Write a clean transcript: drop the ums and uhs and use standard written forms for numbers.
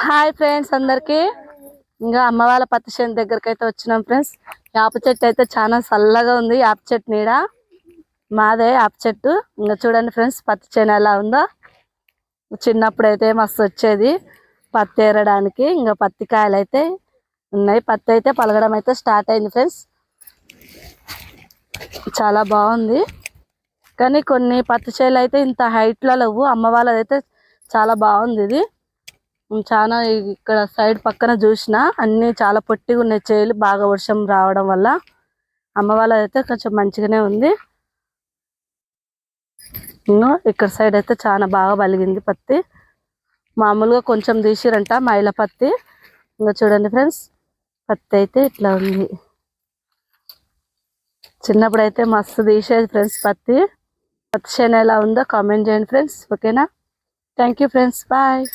Hi friends అందరికి. ఇంకా అమ్మ వాళ్ళ పత్తి చేను దగ్గరికి అయితే వచ్చినాం ఫ్రెండ్స్. యాప చెట్టు అయితే చాలా చల్లగా ఉంది. యాప చెట్టు నీడ మాదే యాప చెట్టు. ఇంకా చూడండి ఫ్రెండ్స్ పత్తి చేను ఎలా ఉందో. చిన్నప్పుడు అయితే మస్తు వచ్చేది పత్తి ఏరడానికి. ఇంకా పత్తి కాయలు అయితే ఉన్నాయి. పత్తి అయితే పలగడం అయితే స్టార్ట్ అయింది ఫ్రెండ్స్. చాలా బాగుంది. కానీ కొన్ని పత్తి చేలు అయితే ఇంత హైట్లో లేవు. అమ్మ వాళ్ళదైతే చాలా బాగుంది. ఇది చాలా ఇక్కడ సైడ్ పక్కన చూసిన అన్ని చాలా పొట్టిగా ఉన్నాయి చేలు. బాగా వర్షం రావడం వల్ల అమ్మ వాళ్ళదైతే కొంచెం మంచిగానే ఉంది. ఇక్కడ సైడ్ అయితే చాలా బాగా బలిగింది పత్తి. మామూలుగా కొంచెం తీసిరంట మైల పత్తి. ఇంకా చూడండి ఫ్రెండ్స్ పత్తి అయితే ఇట్లా ఉంది. చిన్నప్పుడు అయితే మస్తు తీసేది ఫ్రెండ్స్ పత్తి. పత్తి చేను ఎలా ఉందో కామెంట్ చేయండి ఫ్రెండ్స్. ఓకేనా? Thank you friends. బాయ్.